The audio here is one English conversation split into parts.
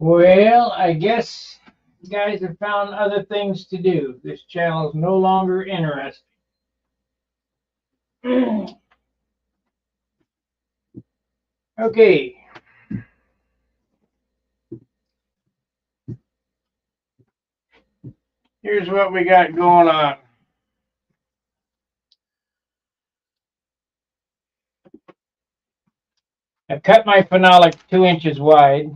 Well, I guess you guys have found other things to do. This channel is no longer interesting. Okay, here's what we got going on. I've cut my phenolic 2 inches wide,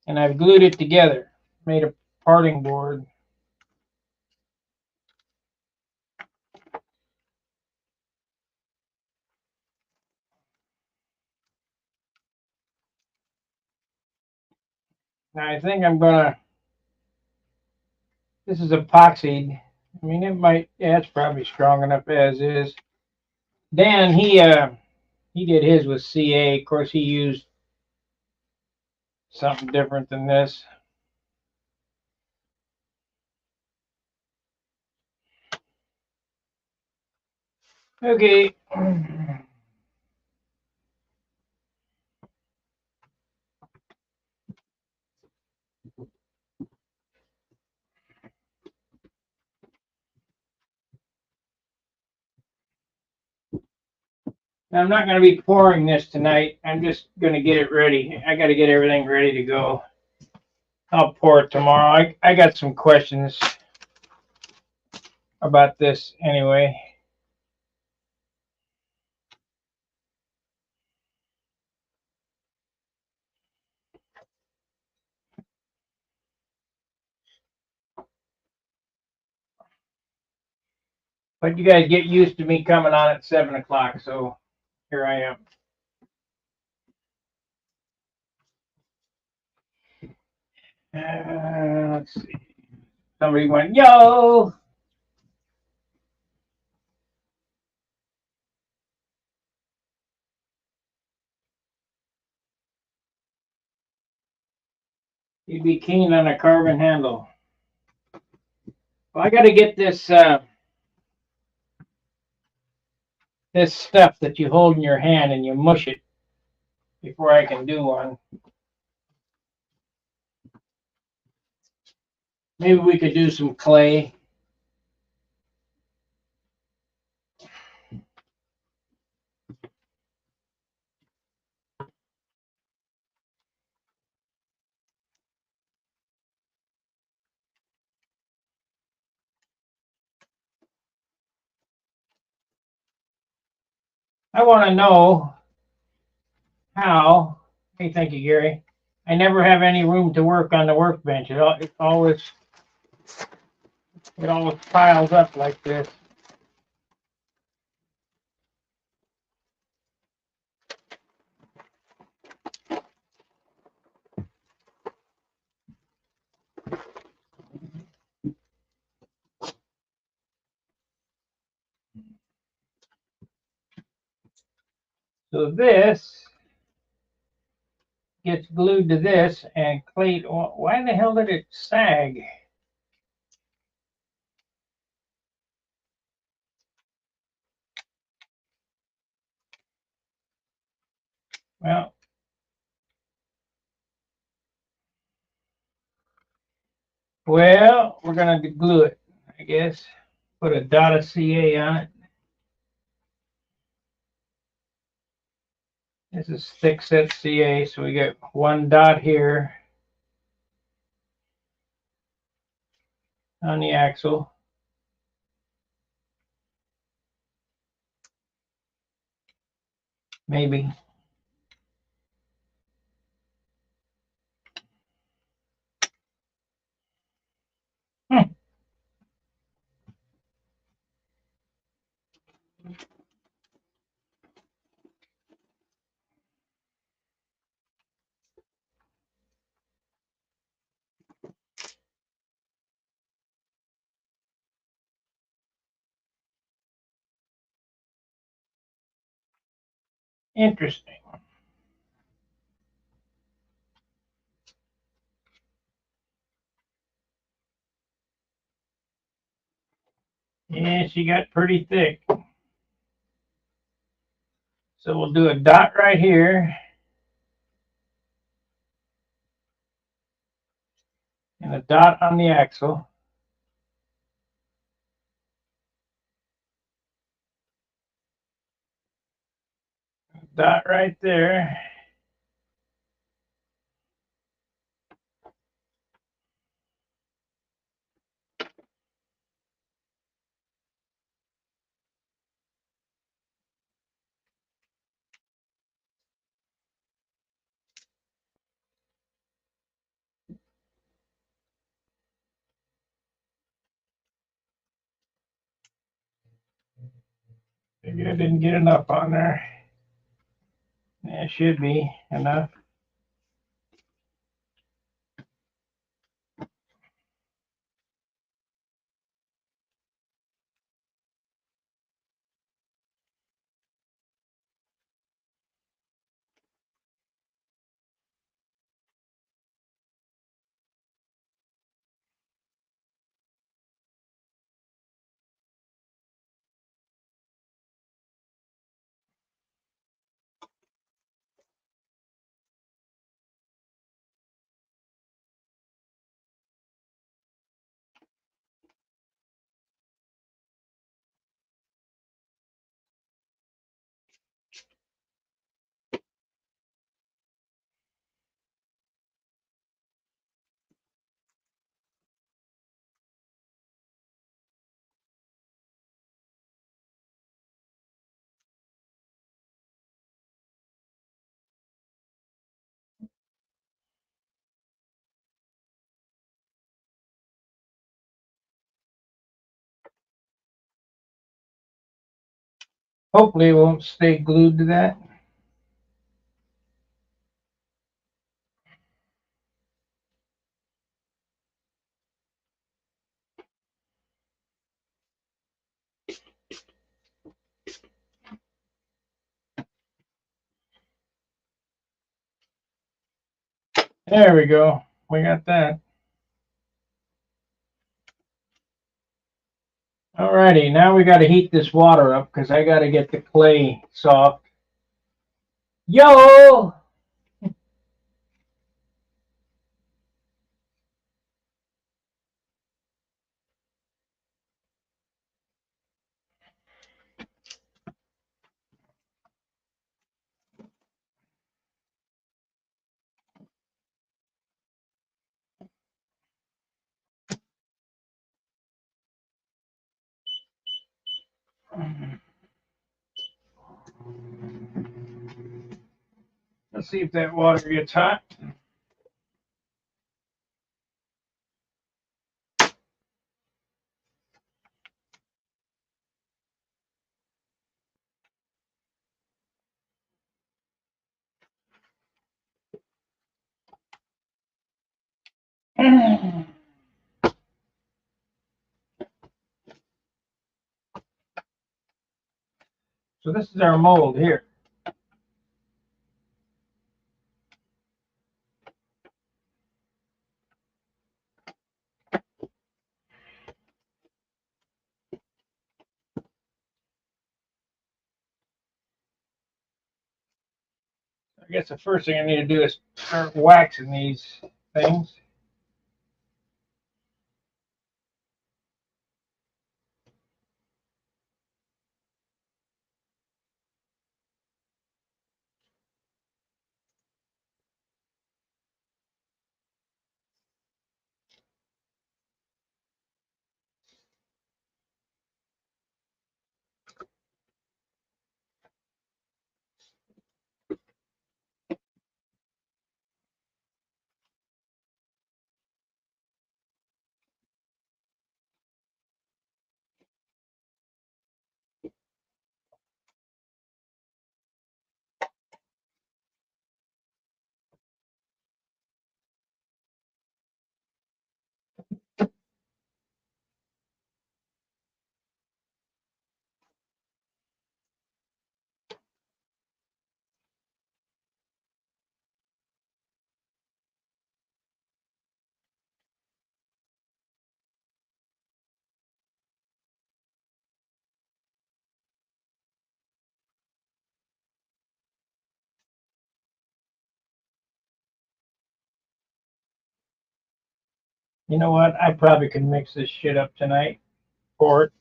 and I've glued it together. Made a parting board. Now I think I'm gonna. This is epoxied. I mean, it might. Yeah, it's probably strong enough as is. Dan, he did his with CA. Of course, he used something different than this. Okay. I'm not going to be pouring this tonight. I'm just going to get it ready. I got to get everything ready to go. I'll pour it tomorrow. I got some questions about this anyway. But you guys get used to me coming on at 7 o'clock, so here I am. Let's see. Somebody went, yo! You'd be keen on a carbon handle. Well, I got to get this this stuff that you hold in your hand and you mush it before I can do one. Maybe we could do some clay. I want to know how. Hey, thank you, Gary. I never have any room to work on the workbench. It always piles up like this. So this gets glued to this, and clay. Why the hell did it sag? Well, we're gonna glue it, I guess. Put a dot of CA on it. This is thick set CA, so we get one dot here on the axle. Maybe. Interesting. Yeah, she got pretty thick. So we'll do a dot right here. and a dot on the axle. Dot right there. Maybe I didn't get enough on there. That should be enough. Hopefully it won't stay glued to that. There we go. We got that. Alrighty, now we got to heat this water up because I got to get the clay soft. Yo! Let's see if that water gets hot. So this is our mold here. I guess the first thing I need to do is start waxing these things. You know what? I probably could mix this shit up tonight. Pour it.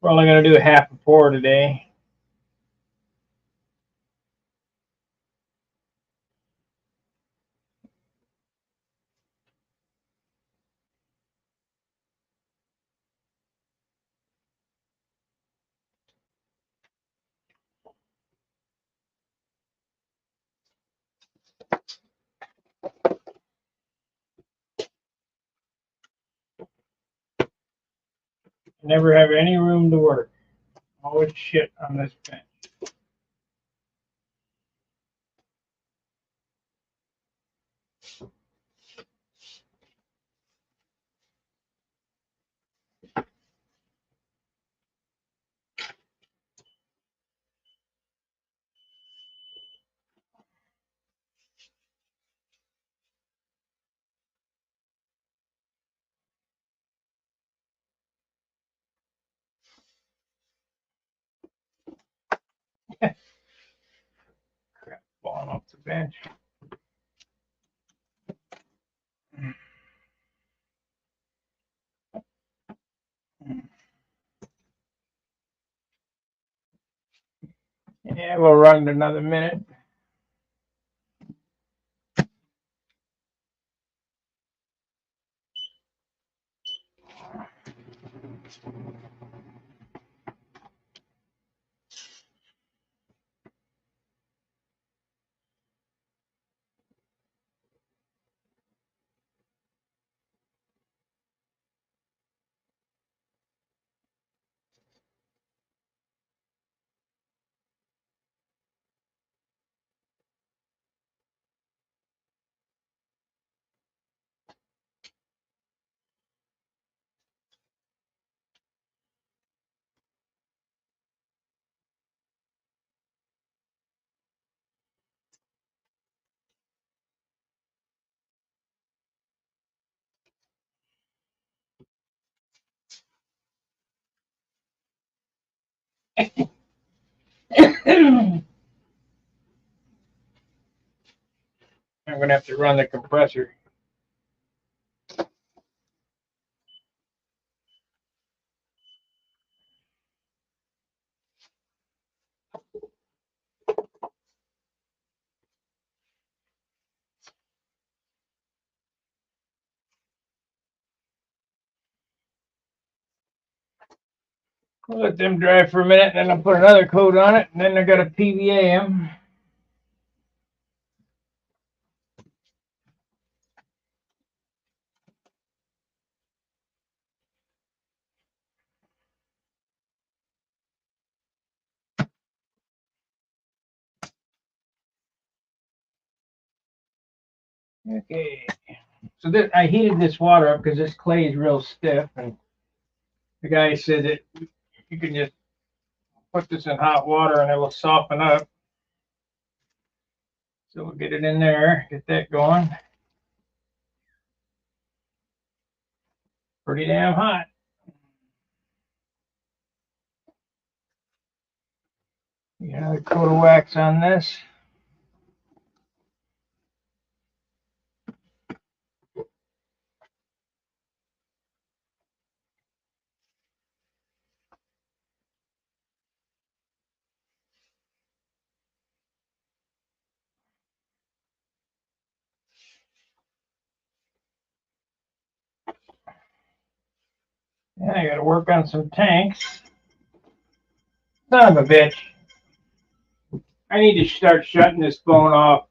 We're only gonna do a half a pour today. Never have any room to work. Always shit on this bench. Crap falling off the bench. Yeah, we'll run another minute. I'm gonna have to run the compressor. We'll let them dry for a minute, and then I'll put another coat on it, and then I got to PVA them. Okay. So this, I heated this water up because this clay is real stiff, and the guy said that you can just put this in hot water and it will soften up. So we'll get it in there, get that going. Pretty damn hot. Get another coat of wax on this. And I got to work on some tanks. Son of a bitch. I need to start shutting this phone off.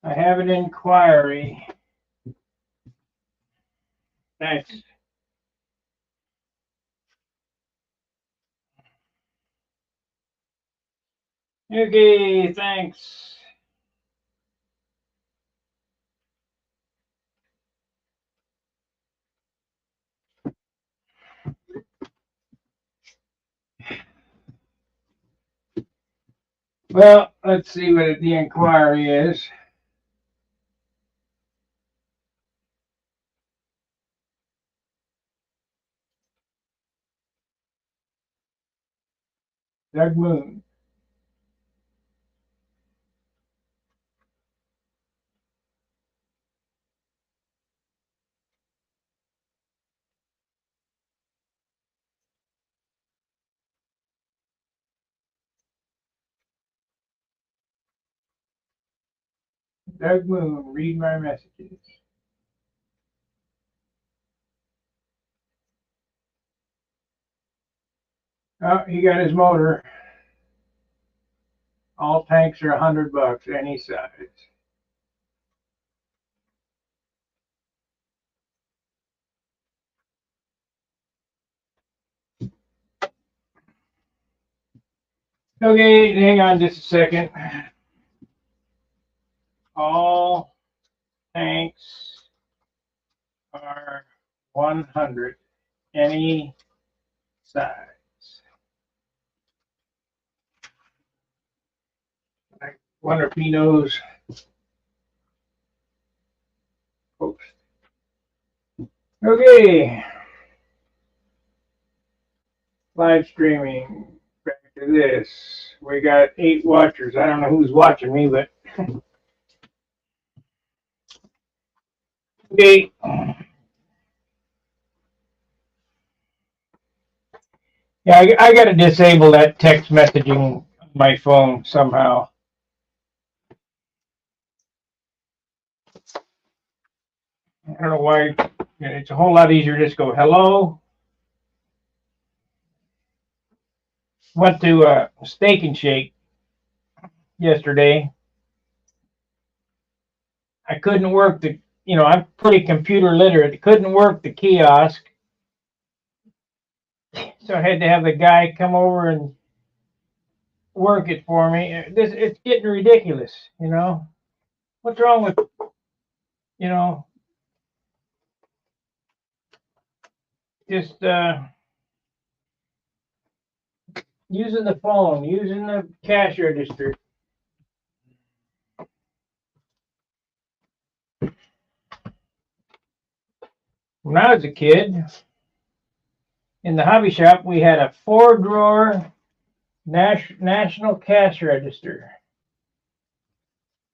I have an inquiry. Thanks. Okay, thanks. Well, let's see what the inquiry is. Doug Moon. Doug Moon, read my messages. Oh, he got his motor. All tanks are $100, any size. Okay, hang on just a second. All tanks are 100, any size. I wonder if he knows. Post. Okay. Live streaming. Back to this. We got 8 watchers. I don't know who's watching me, but okay. Yeah, I got to disable that text messaging on my phone somehow. I don't know why. It's a whole lot easier to just go hello. Went to Steak and Shake yesterday. I couldn't work I'm pretty computer literate. Couldn't work the kiosk. So I had to have the guy come over and work it for me. It's getting ridiculous, What's wrong with, you know, just using the phone, using the cash register. When I was a kid, in the hobby shop, we had a 4-drawer national cash register.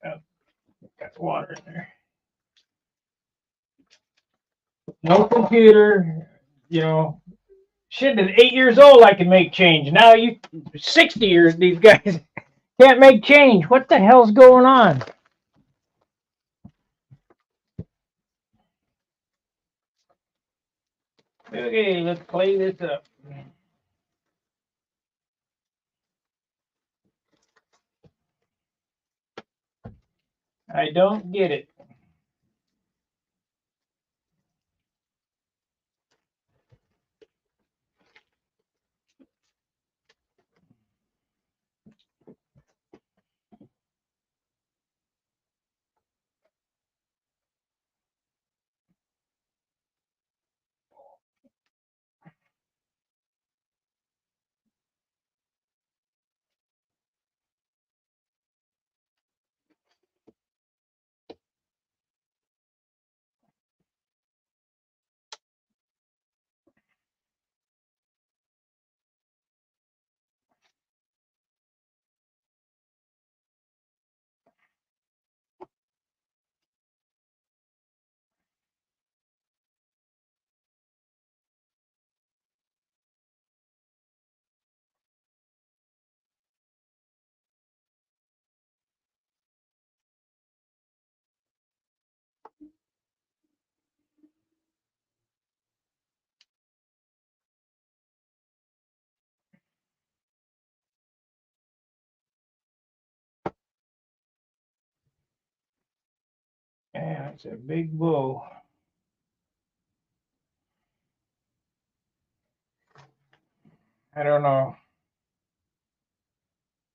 Oh, got water in there. No computer, Shit, at 8 years old, I can make change. Now 60 years, these guys can't make change. What the hell's going on? Okay, let's play this up. I don't get it. Yeah, it's a big bull. I don't know.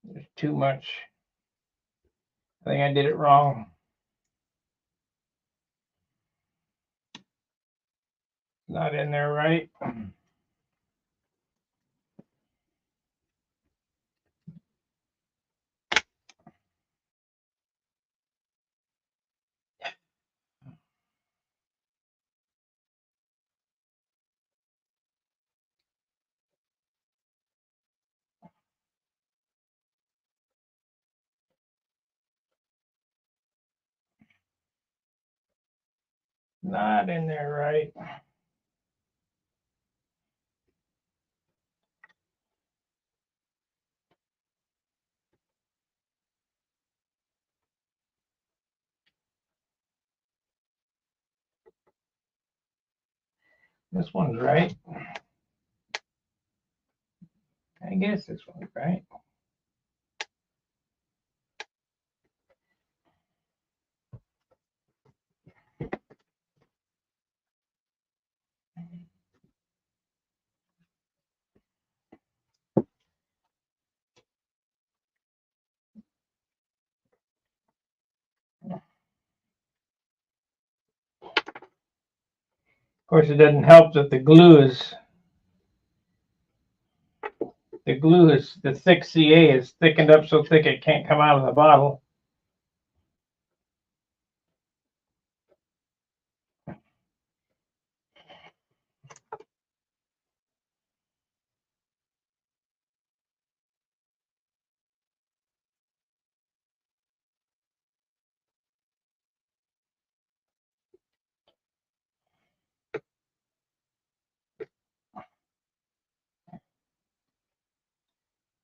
There's too much. I think I did it wrong. Not in there right. Not in there right. This one's right. I guess this one's right. Of course, it doesn't help that the glue is the thick CA is thickened up so thick it can't come out of the bottle.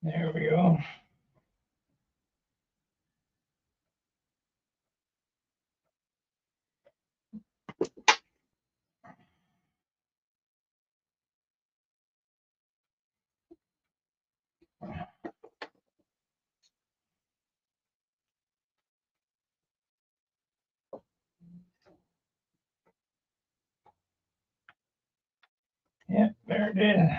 There we go. Yeah, there it is.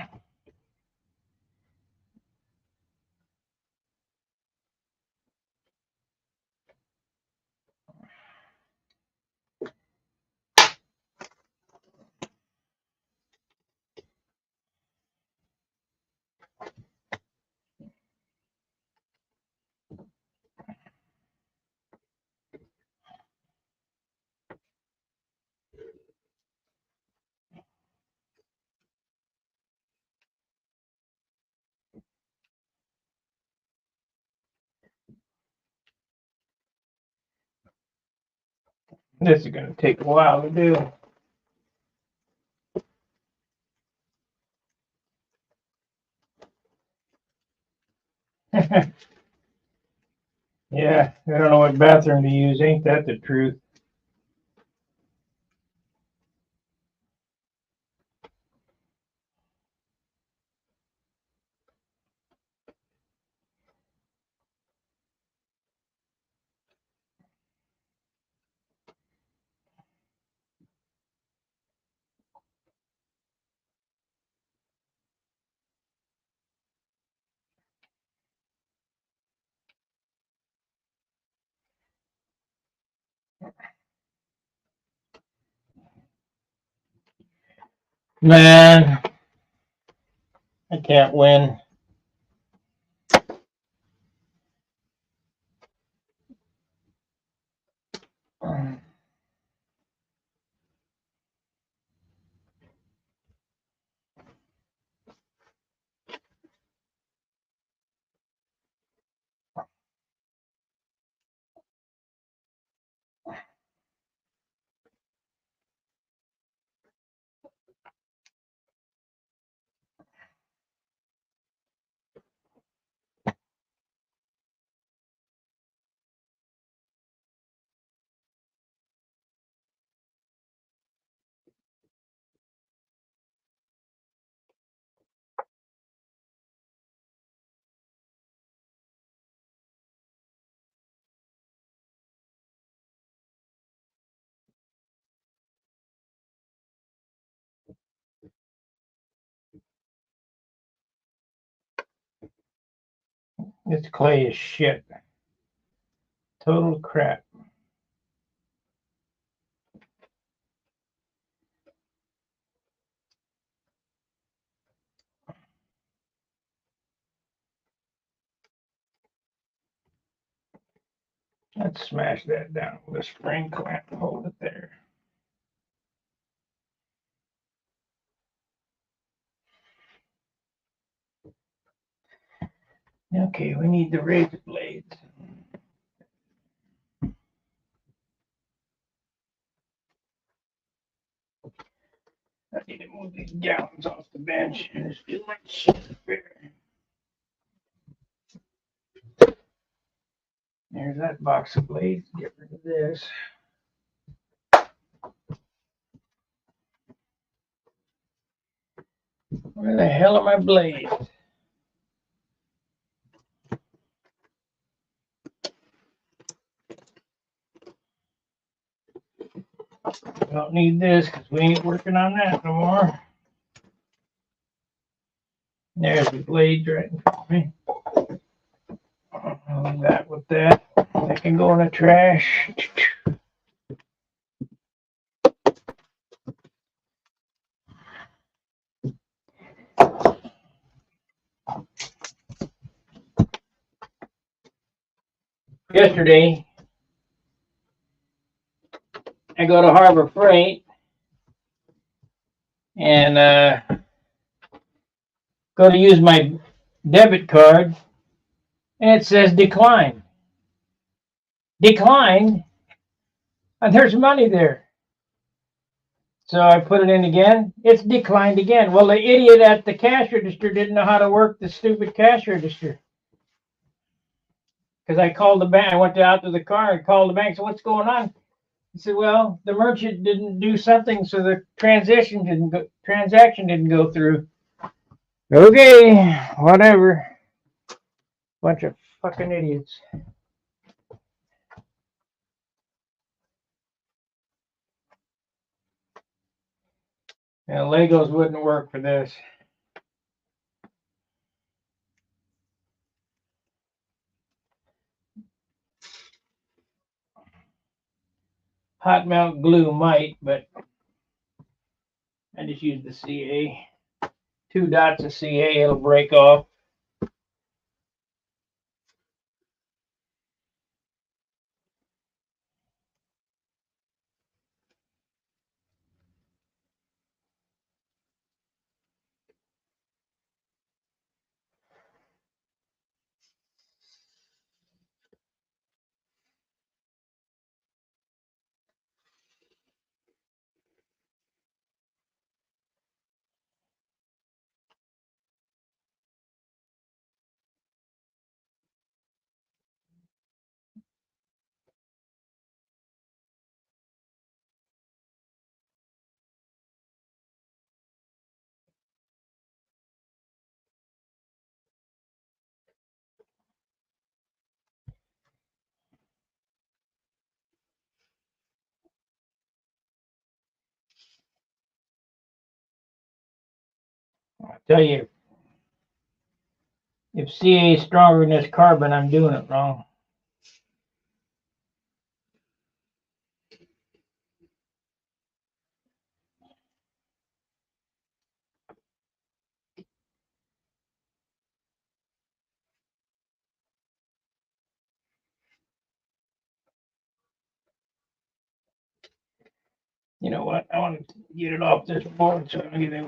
This is going to take a while to do. Yeah, I don't know what bathroom to use. Ain't that the truth? Man, I can't win. This clay is shit. Total crap. Let's smash that down with a spring clamp and hold it there. Okay, we need the razor blades. I need to move these gallons off the bench. There's too much shit up there. There's that box of blades. Get rid of this. Where the hell are my blades? Don't need this because we ain't working on that no more. There's the blades right in front of me. That with that. They can go in the trash. Yesterday, I go to Harbor Freight and go to use my debit card, and it says decline. Declined, and there's money there. So I put it in again. It's declined again. Well, the idiot at the cash register didn't know how to work the stupid cash register. Because I called the bank. I went out to the car and called the bank. So what's going on? He said, well, the merchant didn't do something, so the transaction didn't go through. Okay, whatever. Bunch of fucking idiots. Yeah, Legos wouldn't work for this. Hot melt glue might, but I just use the CA. 2 dots of CA, it'll break off. I tell you, if CA is stronger than this carbon, I'm doing it wrong. You know what? I want to get it off this board so I can get a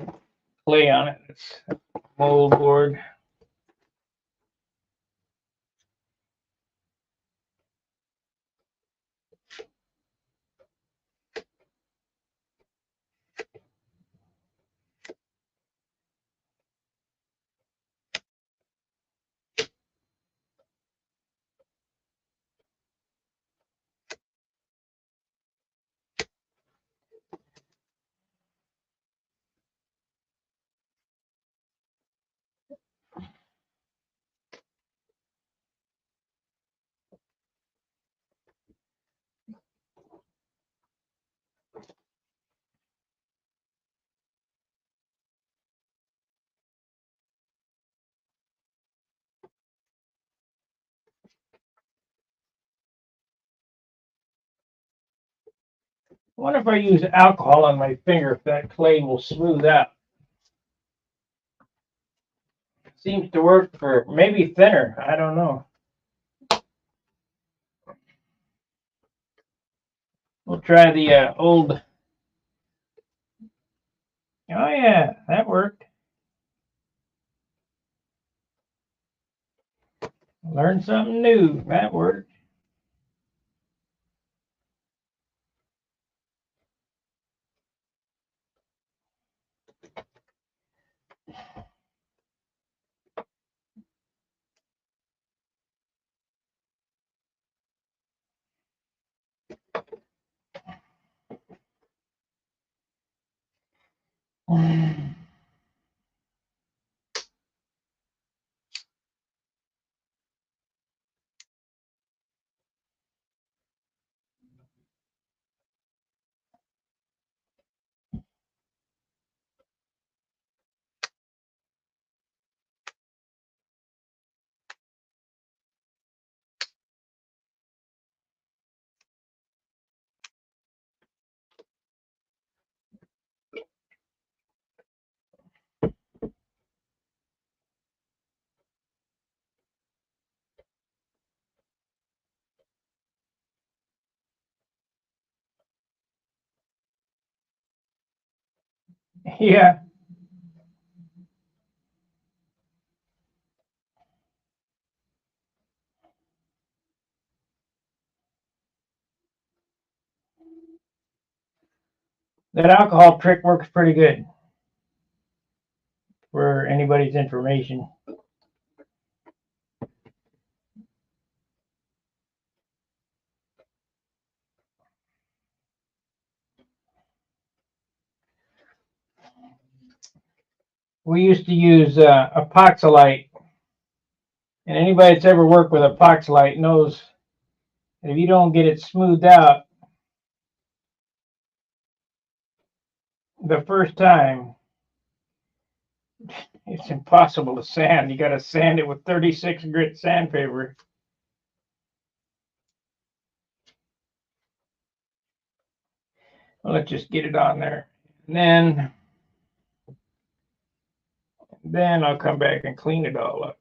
clay on it. It's a mold board. I wonder if I use alcohol on my finger, if that clay will smooth out. Seems to work for maybe thinner. I don't know. We'll try the old. Oh yeah, that worked. Learned something new. That worked. Yeah. That alcohol trick works pretty good for anybody's information. We used to use epoxylite, and anybody that's ever worked with epoxylite knows that if you don't get it smoothed out the first time, it's impossible to sand. You got to sand it with 36 grit sandpaper. Well, let's just get it on there, and then I'll come back and clean it all up.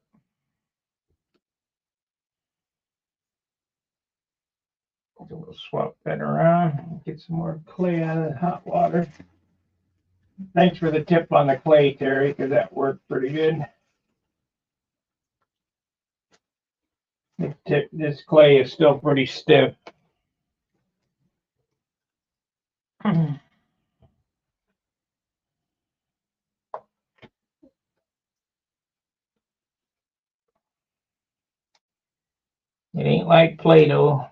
So we'll swap that around, get some more clay out of the hot water. Thanks for the tip on the clay, Terry, because that worked pretty good. This clay is still pretty stiff. It ain't like Play-Doh.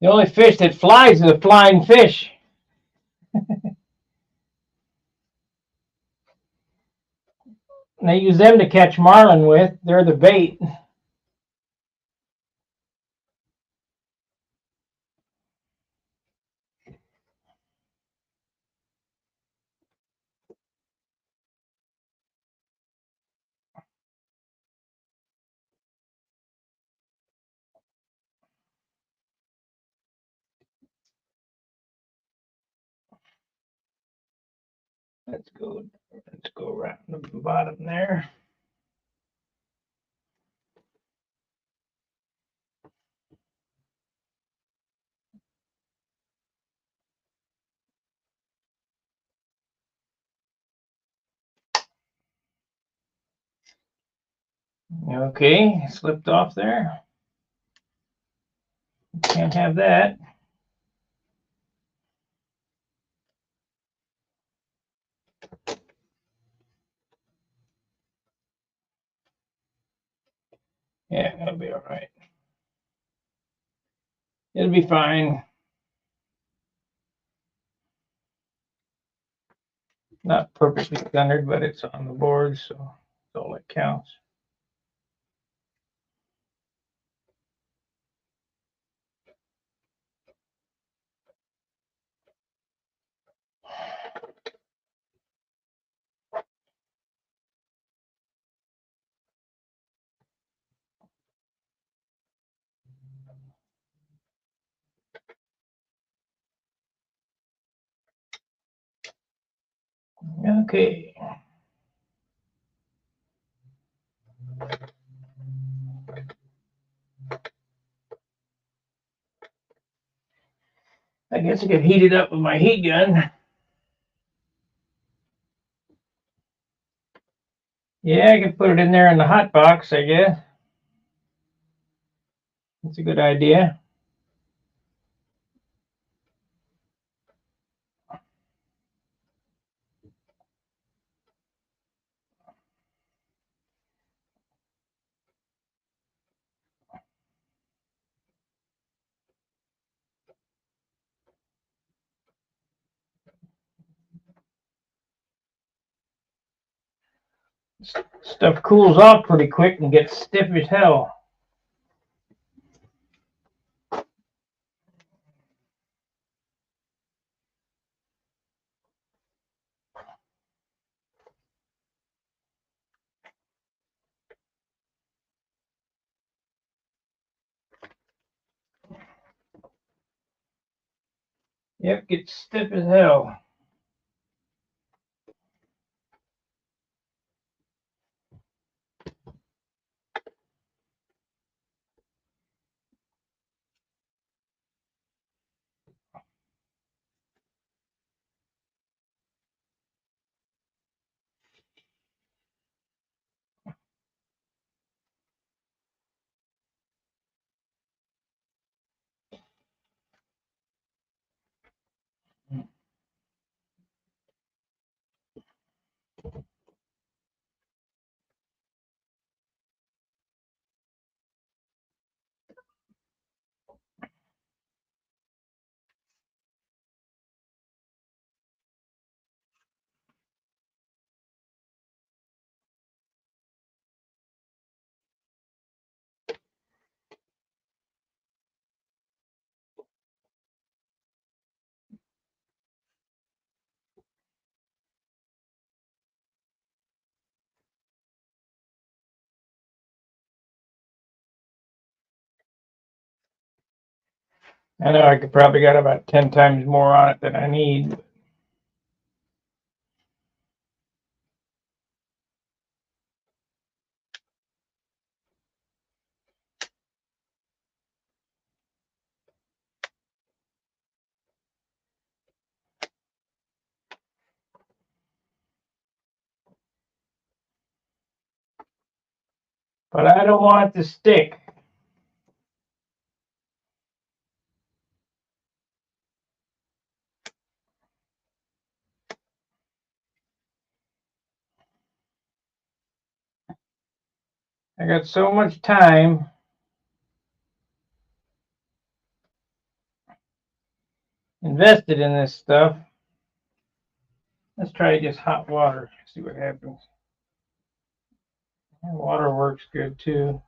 The only fish that flies is a flying fish. And they use them to catch marlin with. They're the bait. Let's go around the bottom there. Okay, slipped off there. Can't have that. Yeah, that'll be all right. It'll be fine. Not perfectly centered, but it's on the board, so that's all that counts. Okay. I guess I could heat it up with my heat gun. Yeah, I could put it in there in the hot box, I guess. That's a good idea. Stuff cools off pretty quick and gets stiff as hell. Yep, gets stiff as hell. I know I could probably got about 10 times more on it than I need. But I don't want it to stick. I got so much time invested in this stuff. Let's try just hot water, see what happens. Water works good too.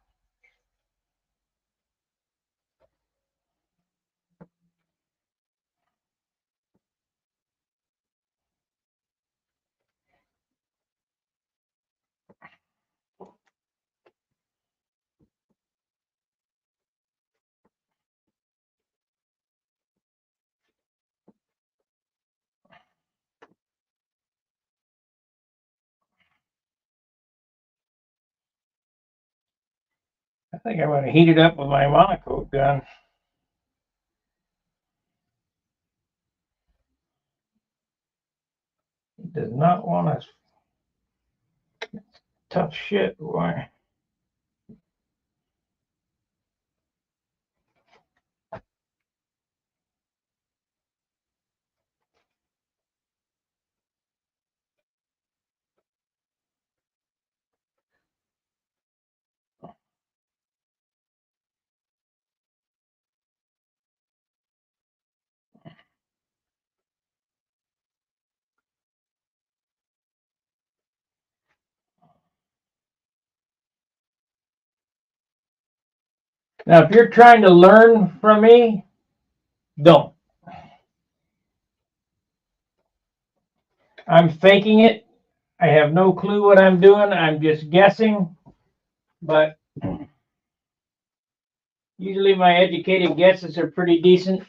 I think I'm going to heat it up with my monocoat gun. It does not want us. Tough shit, boy. Now, if you're trying to learn from me, don't. I'm faking it. I have no clue what I'm doing. I'm just guessing. But usually my educated guesses are pretty decent.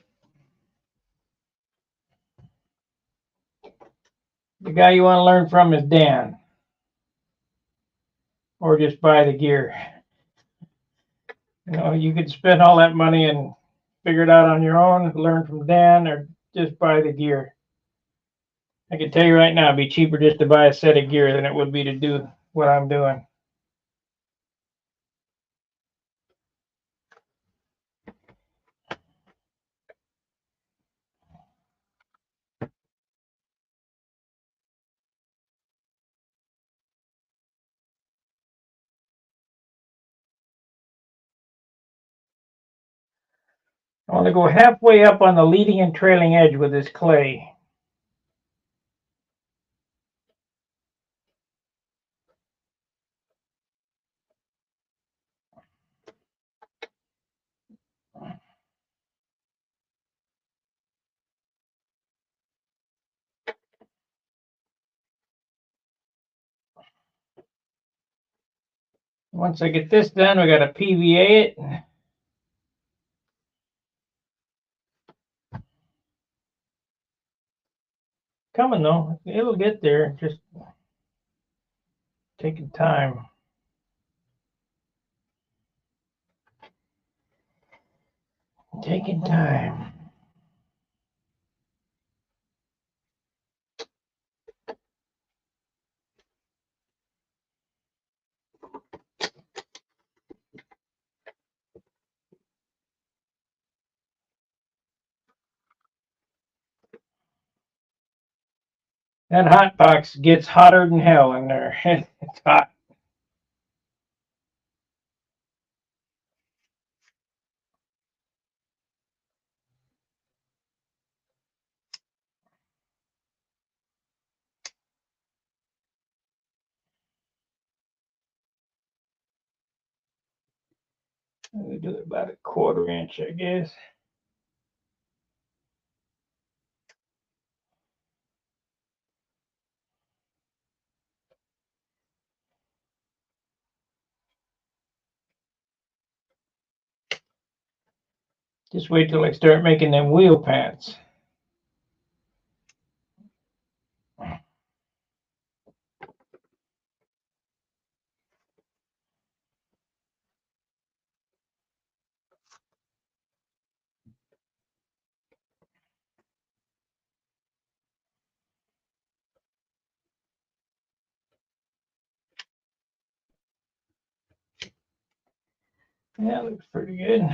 The guy you want to learn from is Dan. Or just buy the gear. You know, you could spend all that money and figure it out on your own, learn from Dan, or just buy the gear. I can tell you right now, it'd be cheaper just to buy a set of gear than it would be to do what I'm doing. I want to go halfway up on the leading and trailing edge with this clay. Once I get this done, we got to PVA it. Coming though, it'll get there. Just taking time. Taking time. That hot box gets hotter than hell in there. It's hot. We do it about a 1/4 inch, I guess. Just wait till I start making them wheel pants. Yeah, looks pretty good.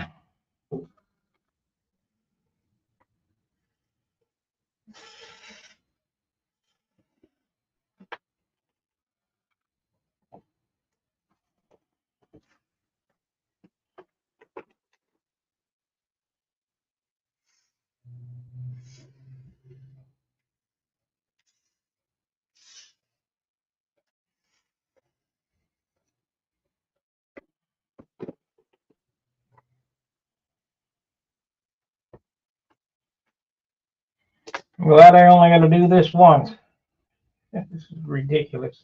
I'm glad I only got to do this once. This is ridiculous.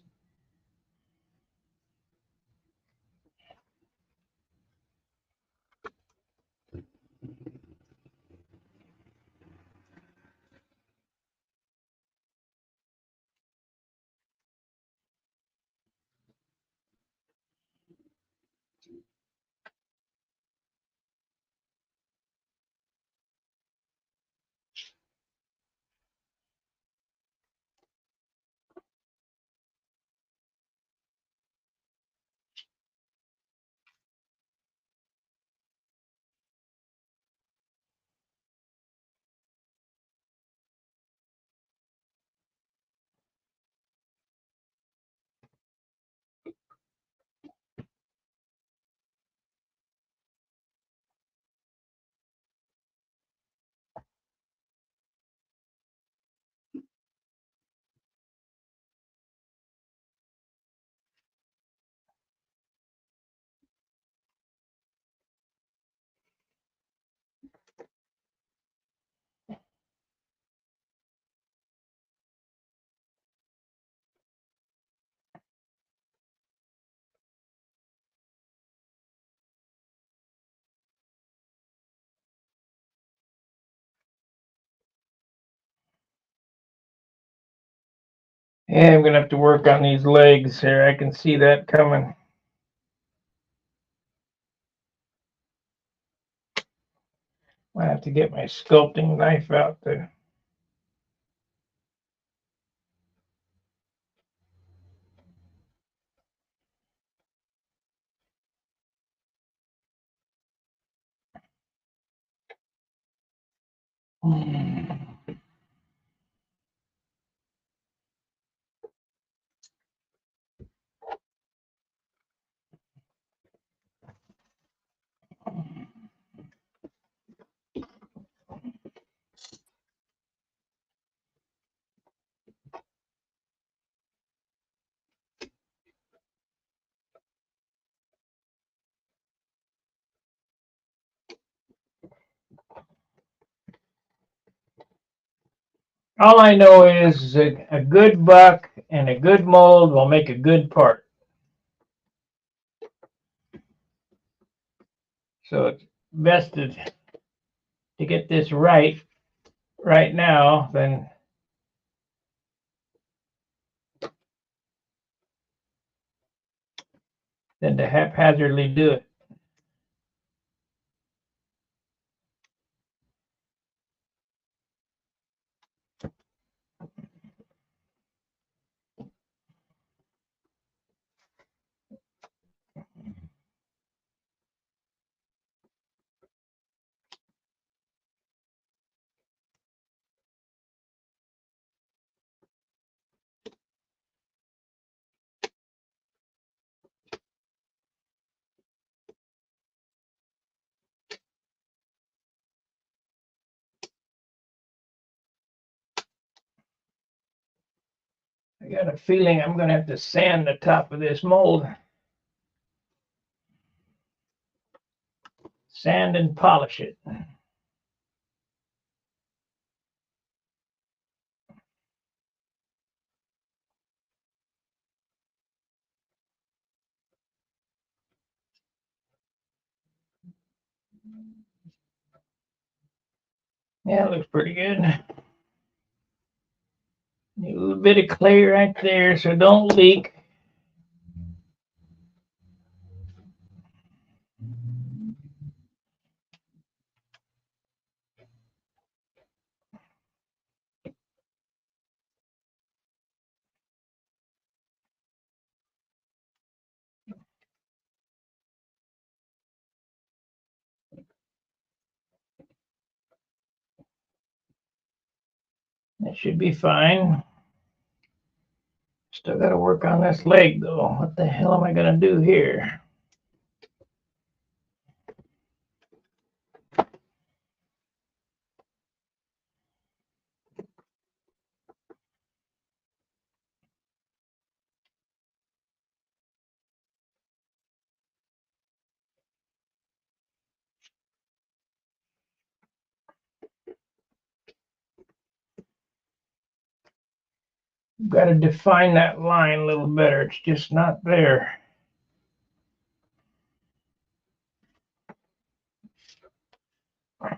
Yeah, I'm going to have to work on these legs here. I can see that coming. I have to get my sculpting knife out there. All I know is a good buck and a good mold will make a good part. So it's best to get this right now than than to haphazardly do it. I got a feeling I'm going to have to sand the top of this mold. Sand and polish it. Yeah, it looks pretty good. Need a little bit of clay right there so don't leak. That should be fine. Still got to work on this leg though. What the hell am I going to do here? Got to define that line a little better. It's just not there. Of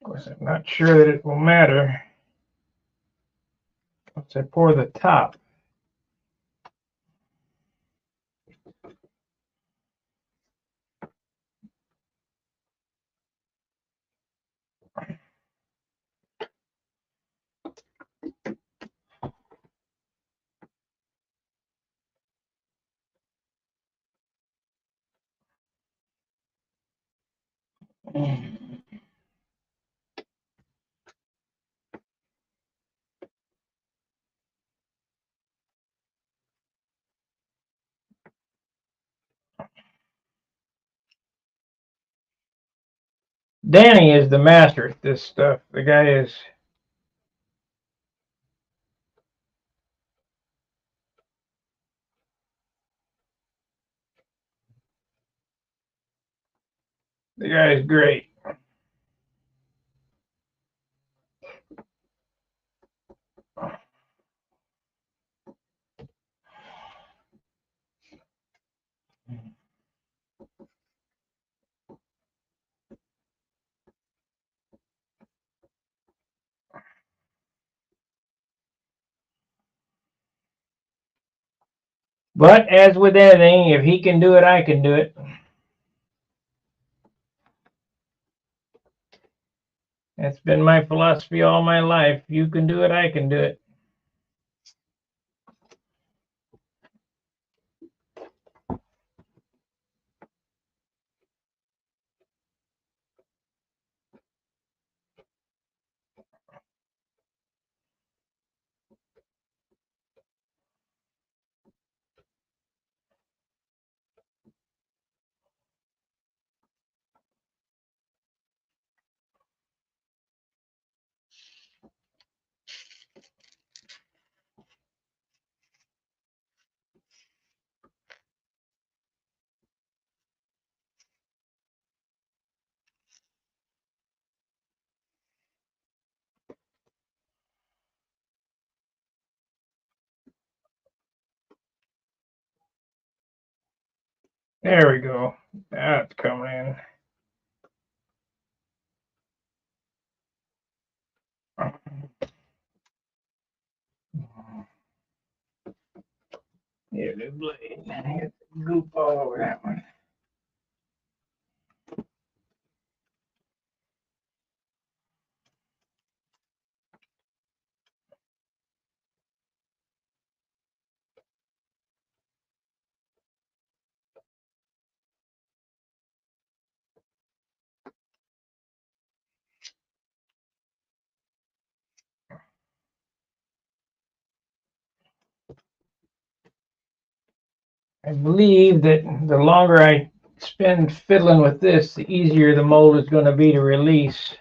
course, I'm not sure that it will matter once I pour the top. Danny is the master at this stuff. The guy is. The guy is great. But as with anything, if he can do it, I can do it. That's been my philosophy all my life. You can do it, I can do it. There we go. That's coming in. Here, the blade. Get the goop all over that one. I believe that the longer I spend fiddling with this, the easier the mold is going to be to release.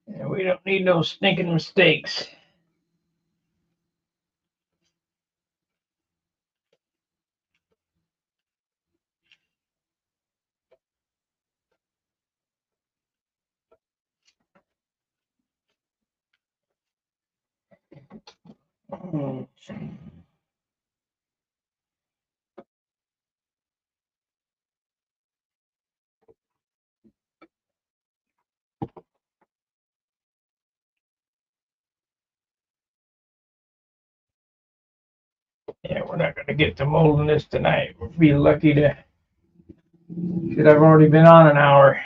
And we don't need no stinking mistakes. Yeah, we're not going to get to molding this tonight. We'll be lucky to. Should have already been on an hour.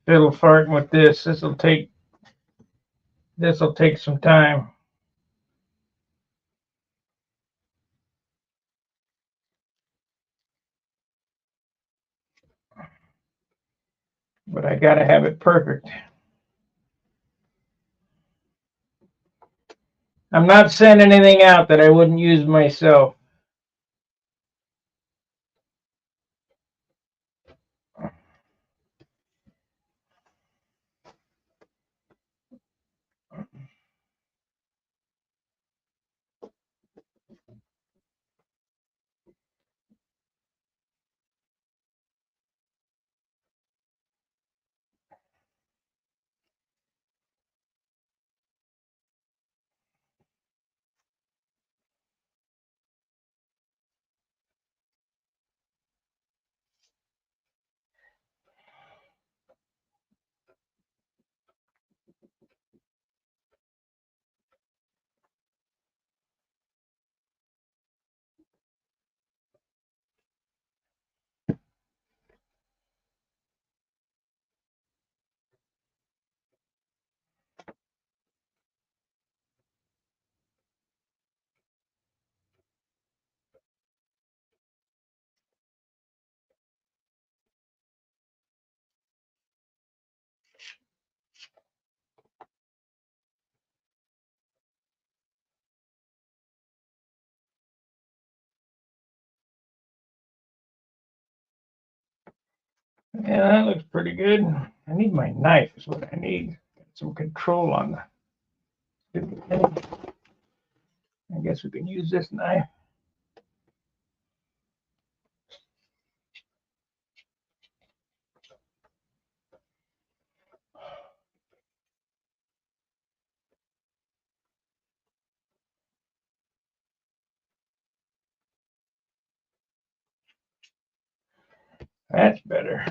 Fiddle farting with this. This'll take some time. But I gotta have it perfect. I'm not sending anything out that I wouldn't use myself. Yeah, that looks pretty good. I need my knife is what I need. Get some control on the thing. I guess we can use this knife. That's better.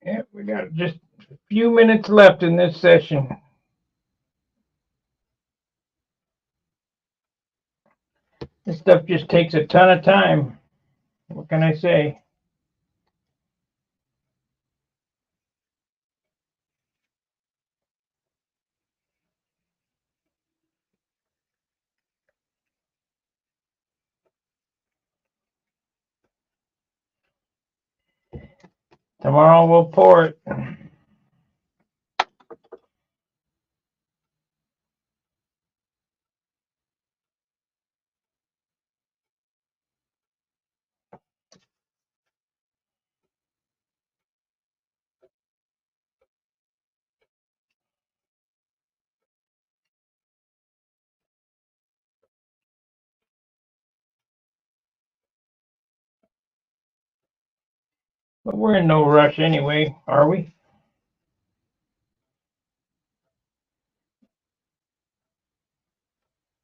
Yeah, we got just a few minutes left in this session. This stuff just takes a ton of time. What can I say? Tomorrow we'll pour it. But we're in no rush anyway, are we?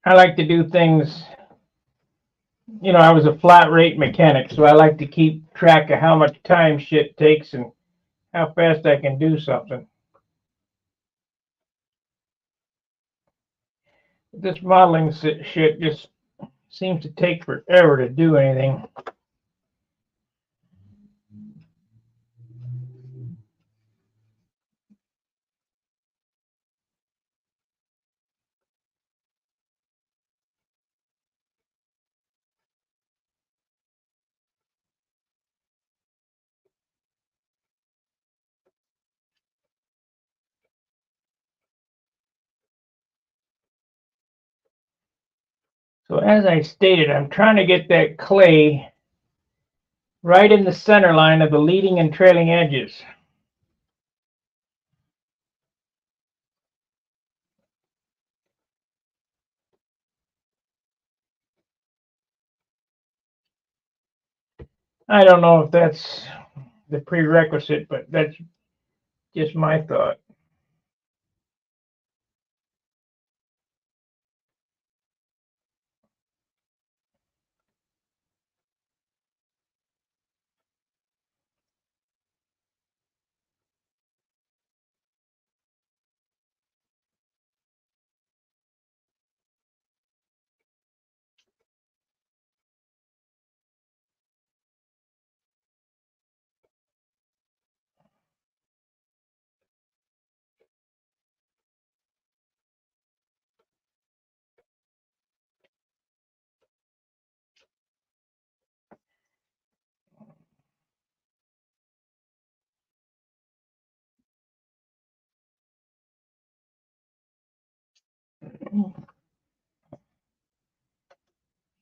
I like to do things, I was a flat rate mechanic, so I like to keep track of how much time shit takes and how fast I can do something. This modeling shit just seems to take forever to do anything. So as I stated, I'm trying to get that clay right in the center line of the leading and trailing edges. I don't know if that's the prerequisite, but that's just my thought.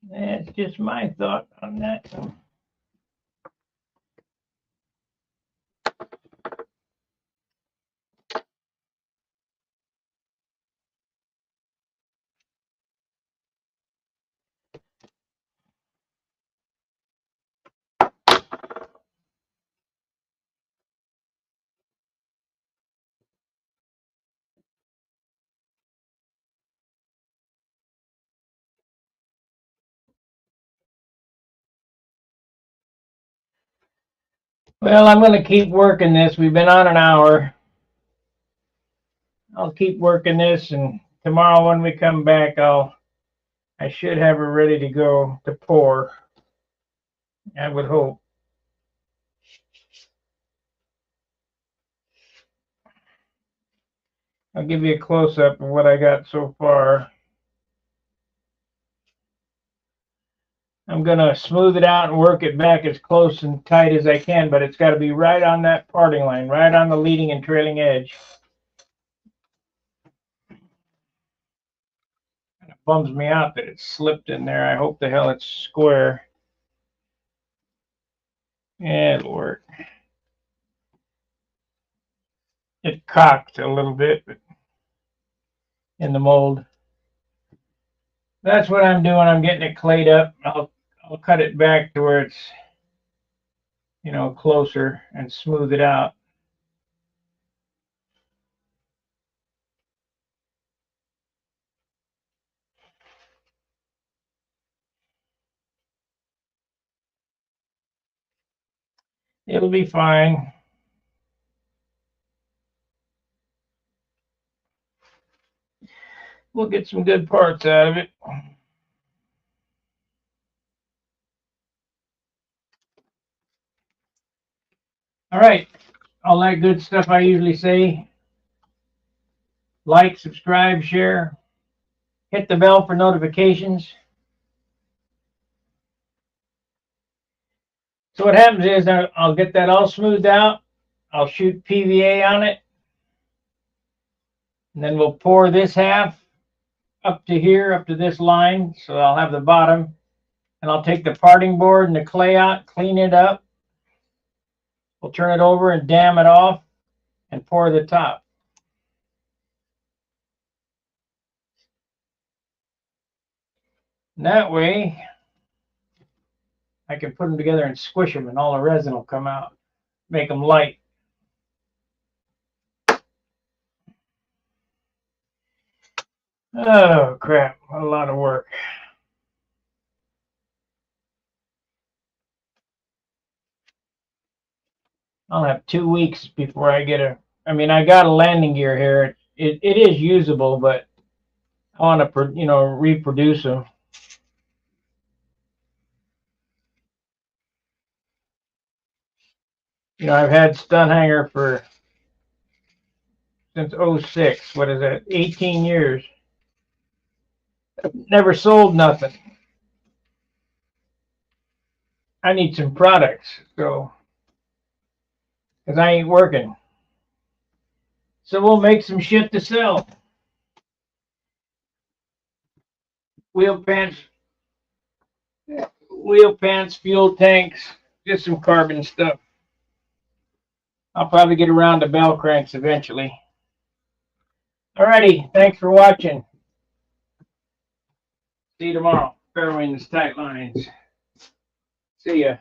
That's just my thought on that. Well, I'm going to keep working this. We've been on an hour. I'll keep working this, and tomorrow when we come back, I should have her ready to go to pour. I would hope. I'll give you a close-up of what I got so far. I'm going to smooth it out and work it back as close and tight as I can, but it's got to be right on that parting line, right on the leading and trailing edge. It bums me out that it slipped in there. I hope the hell it's square. Yeah, it'll work. It cocked a little bit in the mold. That's what I'm doing. I'm getting it clayed up. I'll cut it back to where it's, closer and smooth it out. It'll be fine. We'll get some good parts out of it. All right. All that good stuff I usually say. Like, subscribe, share. Hit the bell for notifications. So what happens is I'll get that all smoothed out. I'll shoot PVA on it. And then we'll pour this half up to here, up to this line. So I'll have the bottom. And I'll take the parting board and the clay out, clean it up. We'll turn it over and dam it off and pour the top. And that way, I can put them together and squish them and all the resin will come out. Make them light. Oh, crap. A lot of work. I'll have 2 weeks before I get a... I mean, I got a landing gear here. It is usable, but I want to, you know, reproduce them. You know, I've had stun hanger for since 06. What is that? 18 years. Never sold nothing. I need some products, so because I ain't working. So we'll make some shit to sell. Wheel pants, fuel tanks, just some carbon stuff. I'll probably get around to bell cranks eventually. Alrighty, thanks for watching. See you tomorrow. Fair winds, tight lines. See ya.